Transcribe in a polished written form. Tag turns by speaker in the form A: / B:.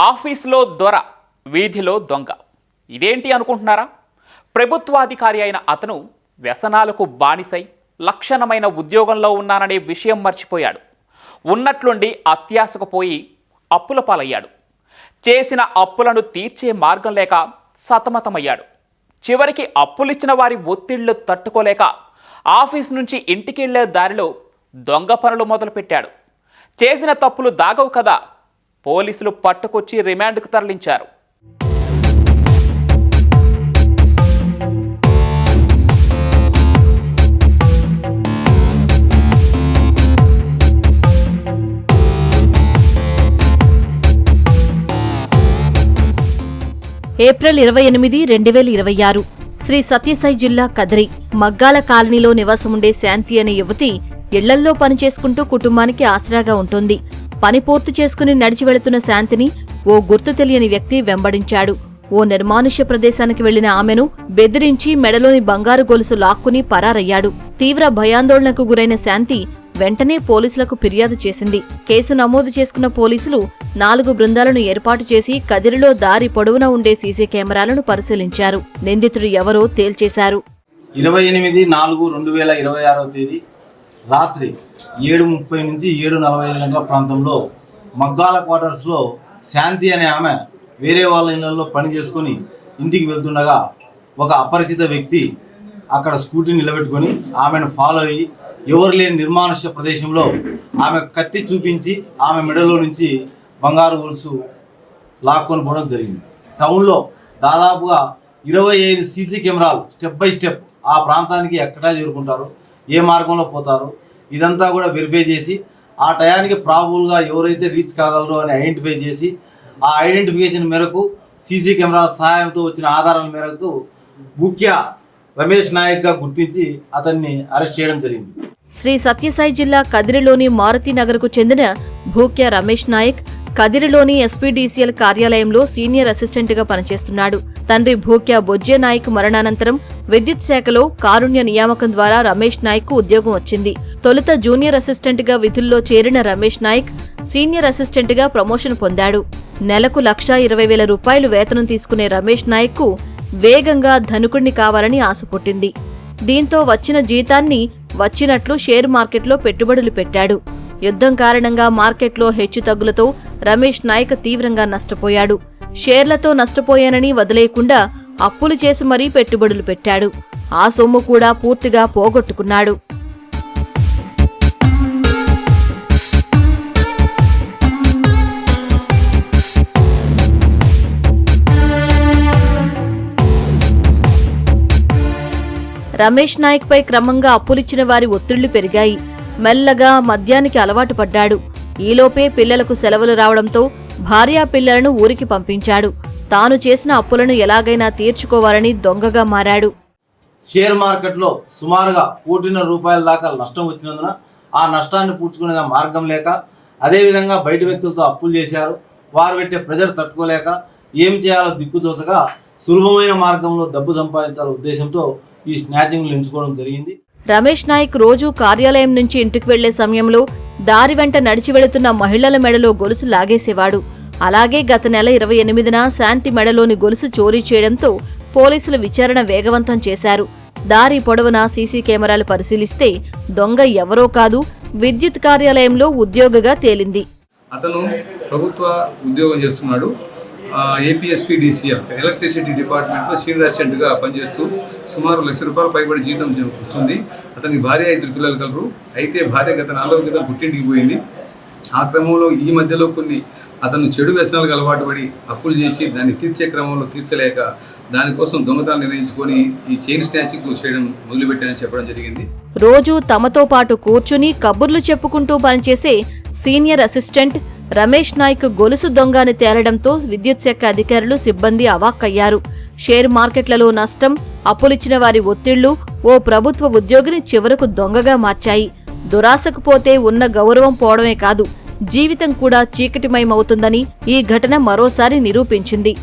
A: ఆఫీసులో దొర, వీధిలో దొంగ. ఇదేంటి అనుకుంటున్నారా? ప్రభుత్వాధికారి అయిన అతను వ్యసనాలకు బానిసై లక్షణమైన ఉద్యోగంలో ఉన్నాననే విషయం మర్చిపోయాడు. ఉన్నట్లుండి అత్యాశకు పోయి అప్పుల పాలయ్యాడు. చేసిన అప్పులను తీర్చే మార్గం లేక సతమతమయ్యాడు. చివరికి అప్పులిచ్చిన వారి ఒత్తిళ్లు తట్టుకోలేక ఆఫీస్ నుంచి ఇంటికెళ్లే దారిలో దొంగ పనులు మొదలుపెట్టాడు. చేసిన తప్పులు దాగవు కదా, పోలీసులు పట్టుకొచ్చి రిమాండ్కు తరలించారు.
B: ఏప్రిల్ 28, 2026 శ్రీ సత్యసాయి జిల్లా కదిరి మగ్గాల కాలనీలో నివాసముండే శాంతి అనే యువతి ఇళ్లల్లో పనిచేసుకుంటూ కుటుంబానికి ఆసరాగా ఉంటుంది. పని పూర్తి చేసుకుని నడిచి వెళుతున్న శాంతిని ఓ గుర్తు తెలియని వ్యక్తి వెంబడించాడు. ఓ నిర్మానుష్య ప్రదేశానికి వెళ్లిన ఆమెను బెదిరించి మెడలోని బంగారు గొలుసు లాక్కుని పరారయ్యాడు. తీవ్ర భయాందోళనకు గురైన శాంతి వెంటనే పోలీసులకు ఫిర్యాదు చేసింది. కేసు నమోదు చేసుకున్న పోలీసులు 4 బృందాలను ఏర్పాటు చేసి కదిరిలో దారి పొడవునా ఉండే సీసీ కెమెరాలను పరిశీలించారు. నిందితుడు ఎవరో తేల్చేశారు.
C: 28/4/2026 తేదీ రాత్రి 7:30 నుంచి 7:45 గంటల ప్రాంతంలో మగ్గాల క్వార్టర్స్లో శాంతి అనే ఆమె వేరే వాళ్ళ ఇళ్లలో పని చేసుకుని ఇంటికి వెళ్తుండగా ఒక అపరిచిత వ్యక్తి అక్కడ స్కూటీ నిలబెట్టుకొని ఆమెను ఫాలో అయ్యి ఎవరు లేని నిర్మానుష్య ప్రదేశంలో ఆమె కత్తి చూపించి ఆమె మెడలో నుంచి బంగారు గొలుసు లాక్కొని పోవడం జరిగింది. టౌన్లో దాదాపుగా 25 సీసీ కెమెరాలు స్టెప్ బై స్టెప్ ఆ ప్రాంతానికి ఎక్కడా చేరుకుంటారు, ఏ మార్గంలో పోతారు, ఇదంతా కూడా వెరిఫై చేసి ఆ టయానికి ప్రాబుల్గా ఎవరైతే రీచ్ కాగలరో అని ఐడెంటిఫై చేసి ఆ ఐడెంటిఫికేషన్ మేరకు సీసీ కెమెరాల సహాయంతో వచ్చిన ఆధారాల మేరకు ముఖ్య రమేష్ నాయక్గా గుర్తించి అతన్ని అరెస్ట్ చేయడం జరిగింది.
B: శ్రీ సత్యసాయి జిల్లా కదిరిలోని మారుతినగర్కు చెందిన భూక్య రమేష్ నాయక్ కదిరిలోని ఎస్పీడీసీఎల్ కార్యాలయంలో సీనియర్ అసిస్టెంట్గా పనిచేస్తున్నాడు. తండ్రి భూక్య బొజ్జే నాయక్ మరణానంతరం విద్యుత్ శాఖలో కారుణ్య నియామకం ద్వారా రమేష్ నాయక్ కు ఉద్యోగం వచ్చింది. తొలుత జూనియర్ అసిస్టెంట్గా విధుల్లో చేరిన రమేష్ నాయక్ సీనియర్ అసిస్టెంట్గా ప్రమోషన్ పొందాడు. నెలకు ₹1,20,000 వేతనం తీసుకునే రమేష్ నాయక్ కు వేగంగా ధనికుడిని కావాలని ఆశ పుట్టింది. దీంతో వచ్చిన జీతాన్ని వచ్చినట్లు షేర్ మార్కెట్లో పెట్టుబడులు పెట్టాడు. యుద్ధం కారణంగా మార్కెట్లో హెచ్చుతగ్గులతో రమేష్ నాయక్ తీవ్రంగా నష్టపోయాడు. షేర్లతో నష్టపోయానని వదిలేయకుండా అప్పులు చేసి మరీ పెట్టుబడులు పెట్టాడు. ఆ సొమ్ము కూడా పూర్తిగా పోగొట్టుకున్నాడు. రమేష్ నాయక్ పై క్రమంగా అప్పులిచ్చిన వారి ఒత్తిళ్లు పెరిగాయి. మెల్లగా మద్యానికి అలవాటు పడ్డాడు. ఈలోపే పిల్లలకు సెలవులు రావడంతో భార్యా పిల్లలను ఊరికి పంపించాడు. తాను చేసిన అప్పులను ఎలాగైనా తీర్చుకోవాలని దొంగగా మారాడు.
C: షేర్ మార్కెట్లో సుమారుగా ₹1,50,00,000 దాకా నష్టం వచ్చినందున ఆ నష్టాన్ని పూడ్చుకునే మార్గం లేక అదేవిధంగా బయట వ్యక్తులతో అప్పులు చేశారు. వారు పెట్టే ప్రెజర్ తట్టుకోలేక ఏం చేయాలో దిక్కుతోచగా సులభమైన మార్గంలో డబ్బు సంపాదించాలనే ఉద్దేశంతో ఈ స్నాచింగ్లు ఎంచుకోవడం జరిగింది.
B: రమేష్ నాయక్ రోజూ కార్యాలయం నుంచి ఇంటికి వెళ్లే సమయంలో దారి వెంట నడిచి వెళుతున్న మహిళల మెడలో గొలుసు లాగేసేవాడు. అలాగే గత నెల 28న శాంతి మెడలోని గొలుసు చోరీ చేయడంతో పోలీసులు విచారణ వేగవంతం చేశారు. దారి పొడవునా సీసీ కెమెరాలు పరిశీలిస్తే దొంగ ఎవరో కాదు, విద్యుత్ కార్యాలయంలో ఉద్యోగిగా తేలింది.
D: అతను ప్రభుత్వ ఉద్యోగం చేస్తున్నాడు. ఏపీఎస్పీడీసీఎల్ ఎలక్ట్రిసిటీ డిపార్ట్మెంట్లో సీనియర్ అసిస్టెంట్గా పనిచేస్తూ సుమారు ₹1,00,000 పైబడి జీతం వస్తుంది. అతనికి భార్య 5 పిల్లలు కలరు. అయితే భార్య గత 4 రోజుల క్రితం పుట్టింటికి పోయింది. ఆ క్రమంలో ఈ మధ్యలో అతను చెడు వ్యసనాలకు అలవాటు పడి అప్పులు చేసి దాన్ని తీర్చే క్రమంలో తీర్చలేక దానికోసం దొంగతనం నిర్ణయించుకొని ఈ చైన్ స్నాచింగ్ చేయడం మొదలుపెట్టానని చెప్పడం జరిగింది.
B: రోజు తమతో పాటు కూర్చుని కబుర్లు చెప్పుకుంటూ పనిచేసే సీనియర్ అసిస్టెంట్ రమేష్ నాయక్ గొలుసు దొంగ అని తేలడంతో విద్యుత్ శాఖ అధికారులు సిబ్బంది అవాక్కయ్యారు. షేర్ మార్కెట్లలో నష్టం, అప్పులిచ్చిన వారి ఒత్తిళ్లు ఓ ప్రభుత్వ ఉద్యోగిని చివరకు దొంగగా మార్చాయి. దురాశకు పోతే ఉన్న గౌరవం పోవడమే కాదు, జీవితం కూడా చీకటిమయమవుతుందని ఈ ఘటన మరోసారి నిరూపించింది.